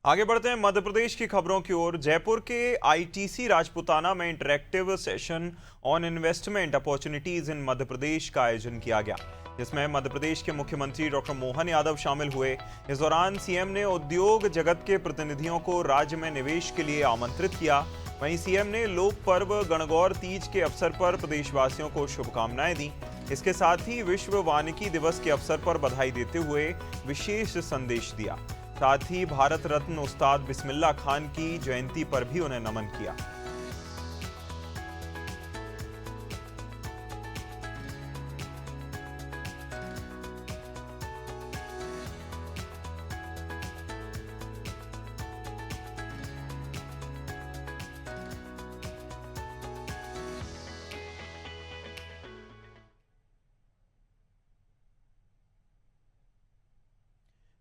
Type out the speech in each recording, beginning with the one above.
आगे बढ़ते हैं मध्य प्रदेश की खबरों की ओर। जयपुर के आईटीसी राजपुताना में interactive session on investment opportunities in Madhya Pradesh का आयोजन किया गया, जिसमें मध्य प्रदेश के मुख्यमंत्री डॉक्टर मोहन यादव शामिल हुए। इस दौरान सीएम ने उद्योग जगत के प्रतिनिधियों को राज्य में निवेश के लिए आमंत्रित किया। वहीं सीएम ने लोक पर्व गणगौर तीज के अवसर पर प्रदेशवासियों को शुभकामनाएं दी। इसके साथ ही विश्व वानिकी दिवस के अवसर पर बधाई देते हुए विशेष संदेश दिया। साथ ही भारत रत्न उस्ताद बिस्मिल्लाह खान की जयंती पर भी उन्हें नमन किया।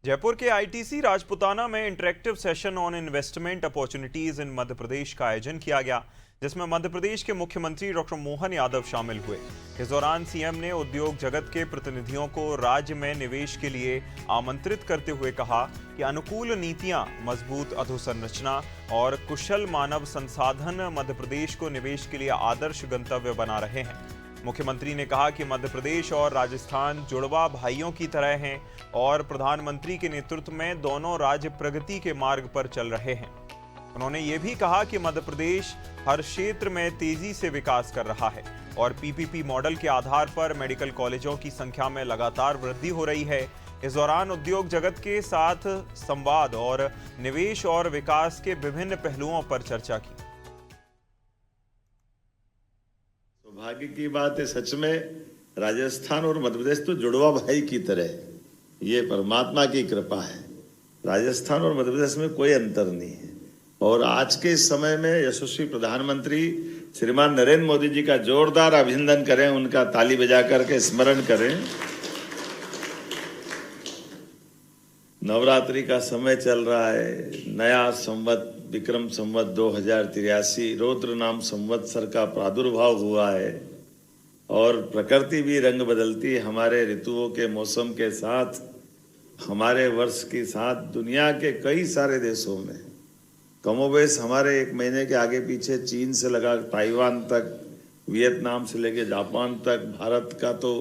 जयपुर के आईटीसी राजपुताना में interactive session on investment opportunities in Madhya Pradesh का आयोजन किया गया, जिसमें मध्य प्रदेश के मुख्यमंत्री डॉक्टर मोहन यादव शामिल हुए। इस दौरान सीएम ने उद्योग जगत के प्रतिनिधियों को राज्य में निवेश के लिए आमंत्रित करते हुए कहा कि अनुकूल नीतियां, मजबूत अधोसंरचना और कुशल मानव संसाधन मध्य प्रदेश को निवेश के लिए आदर्श गंतव्य बना रहे हैं। मुख्यमंत्री ने कहा कि मध्य प्रदेश और राजस्थान जुड़वा भाइयों की तरह हैं और प्रधानमंत्री के नेतृत्व में दोनों राज्य प्रगति के मार्ग पर चल रहे हैं। उन्होंने ये भी कहा कि मध्य प्रदेश हर क्षेत्र में तेजी से विकास कर रहा है और पीपीपी मॉडल के आधार पर मेडिकल कॉलेजों की संख्या में लगातार वृद्धि हो रही है। इस दौरान उद्योग जगत के साथ संवाद और निवेश और विकास के विभिन्न पहलुओं पर चर्चा की। सौभाग्य की बात है, सच में राजस्थान और मध्य प्रदेश तो जुड़वा भाई की तरह है। ये परमात्मा की कृपा है। राजस्थान और मध्य प्रदेश में कोई अंतर नहीं है। और आज के इस समय में यशस्वी प्रधानमंत्री श्रीमान नरेंद्र मोदी जी का जोरदार अभिनंदन करें, उनका ताली बजा करके स्मरण करें। नवरात्रि का समय चल रहा है, नया संवत विक्रम संवत 2083 रौद्र नाम संवत्सर का प्रादुर्भाव हुआ है और प्रकृति भी रंग बदलती, हमारे ऋतुओं के मौसम के साथ, हमारे वर्ष के साथ दुनिया के कई सारे देशों में कमोबेश हमारे एक महीने के आगे पीछे, चीन से लगा ताइवान तक, वियतनाम से लेके जापान तक, भारत का तो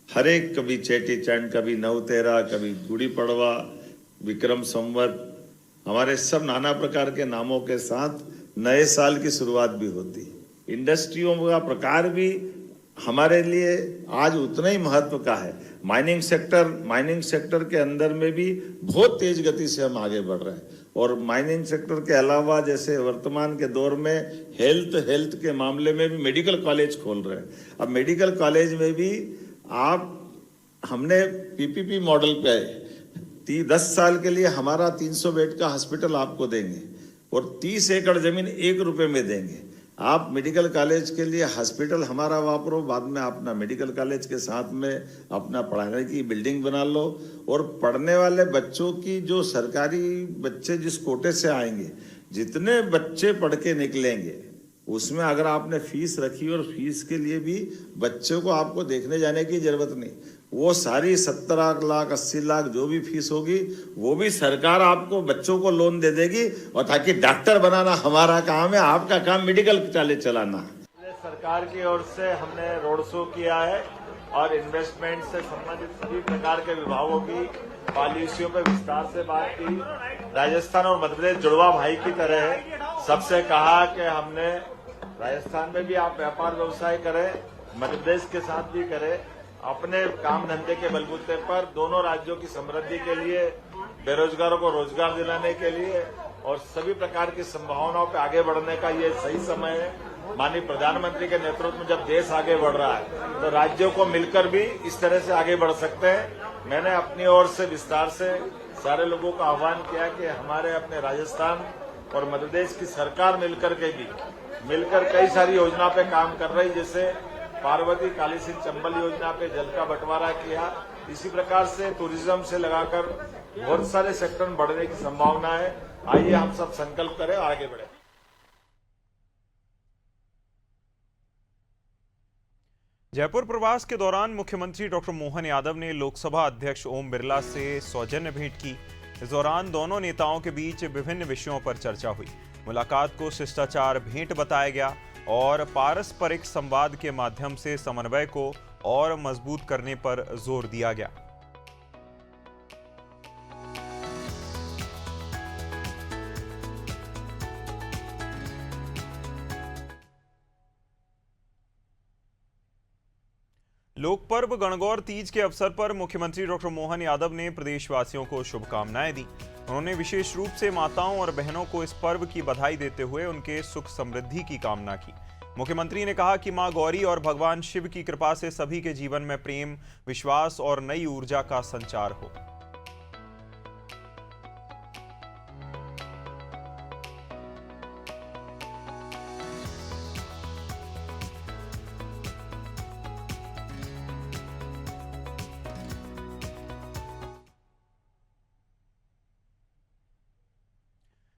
हर एक, कभी चेटी चंड, कभी नवतेरा, कभी गुड़ी पड़वा, विक्रम संवत, हमारे सब नाना प्रकार के नामों के साथ नए साल की शुरुआत भी होती है। इंडस्ट्रियों का प्रकार भी हमारे लिए आज उतना ही महत्व का है। माइनिंग सेक्टर के अंदर में भी बहुत तेज गति से हम आगे बढ़ रहे हैं। और माइनिंग सेक्टर के अलावा जैसे वर्तमान के दौर में हेल्थ के मामले में भी मेडिकल कॉलेज खोल रहे हैं। अब मेडिकल कॉलेज में भी हमने पीपीपी मॉडल पे 10 साल के लिए हमारा 300 बेड का हॉस्पिटल आपको देंगे और 30 एकड़ जमीन 1 रुपए में देंगे। आप मेडिकल कॉलेज के लिए हॉस्पिटल हमारा वापरो, बाद में अपना मेडिकल कॉलेज के साथ में अपना पढ़ाने की बिल्डिंग बना लो। और पढ़ने वाले बच्चों की, जो सरकारी बच्चे जिस कोटे से आएंगे, जितने बच्चे पढ़ के निकलेंगे, उसमें अगर आपने फीस रखी और फीस के लिए भी बच्चों को आपको देखने जाने की जरूरत नहीं, वो सारी 70 लाख 80 लाख जो भी फीस होगी वो भी सरकार आपको बच्चों को लोन दे देगी। और ताकि डॉक्टर बनाना हमारा काम है, आपका काम मेडिकल कॉलेज चलाना है। सरकार की ओर से हमने रोड शो किया है और इन्वेस्टमेंट से संबंधित सभी प्रकार के विभागों की पॉलिसियों पर विस्तार से बात की। राजस्थान और मध्य प्रदेश जुड़वा भाई की तरह है। सबसे कहा कि हमने राजस्थान में भी आप व्यापार व्यवसाय करें, मध्य प्रदेश के साथ भी करें, अपने काम धंधे के बलबूते पर दोनों राज्यों की समृद्धि के लिए, बेरोजगारों को रोजगार दिलाने के लिए और सभी प्रकार की संभावनाओं पे आगे बढ़ने का ये सही समय है। माननीय प्रधानमंत्री के नेतृत्व में जब देश आगे बढ़ रहा है तो राज्यों को मिलकर भी इस तरह से आगे बढ़ सकते हैं। मैंने अपनी ओर से विस्तार से सारे लोगों का आह्वान किया कि हमारे अपने राजस्थान और मध्य प्रदेश की सरकार मिलकर कई सारी योजना पे काम कर रही, जैसे पार्वती कालीसिंह चंबल योजना पे जल का बंटवारा किया। इसी प्रकार से टूरिज्म से लगाकर बहुत सारे सेक्टर में बढ़ने की संभावना है। आइए हम सब संकल्प करें और आगे बढ़े। जयपुर प्रवास के दौरान मुख्यमंत्री डॉक्टर मोहन यादव ने लोकसभा अध्यक्ष ओम बिरला से सौजन्य भेंट की। इस दौरान दोनों नेताओं के बीच विभिन्न विषयों पर चर्चा हुई। मुलाकात को शिष्टाचार भेंट बताया गया और पारस्परिक संवाद के माध्यम से समन्वय को और मजबूत करने पर जोर दिया गया। लोक पर्व गणगौर तीज के अवसर पर मुख्यमंत्री डॉक्टर मोहन यादव ने प्रदेशवासियों को शुभकामनाएं दी। उन्होंने विशेष रूप से माताओं और बहनों को इस पर्व की बधाई देते हुए उनके सुख समृद्धि की कामना की। मुख्यमंत्री ने कहा कि मां गौरी और भगवान शिव की कृपा से सभी के जीवन में प्रेम, विश्वास और नई ऊर्जा का संचार हो।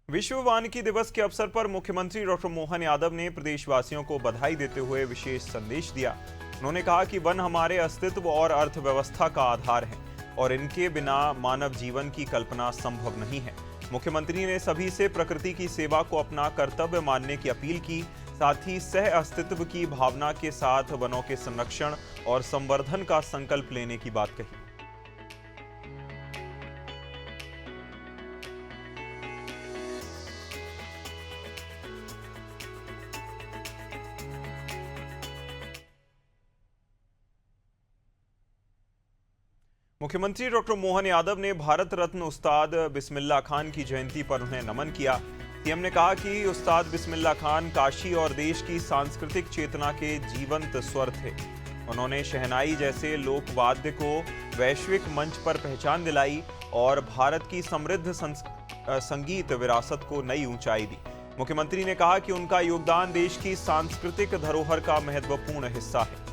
विश्व वानिकी दिवस के अवसर पर मुख्यमंत्री डॉक्टर मोहन यादव ने प्रदेशवासियों को बधाई देते हुए विशेष संदेश दिया। उन्होंने कहा कि वन हमारे अस्तित्व और अर्थव्यवस्था का आधार है और इनके बिना मानव जीवन की कल्पना संभव नहीं है। मुख्यमंत्री ने सभी से प्रकृति की सेवा को अपना कर्तव्य मानने की अपील की। साथ ही सह अस्तित्व की भावना के साथ वनों के संरक्षण और संवर्धन का संकल्प लेने की बात कही। मुख्यमंत्री डॉक्टर मोहन यादव ने भारत रत्न उस्ताद बिस्मिल्लाह खान की जयंती पर उन्हें नमन किया। सीएम ने कहा कि उस्ताद बिस्मिल्लाह खान काशी और देश की सांस्कृतिक चेतना के जीवंत स्वर थे। उन्होंने शहनाई जैसे लोक वाद्य को वैश्विक मंच पर पहचान दिलाई और भारत की समृद्ध संगीत विरासत को नई ऊंचाई दी। मुख्यमंत्री ने कहा कि उनका योगदान देश की सांस्कृतिक धरोहर का महत्वपूर्ण हिस्सा है।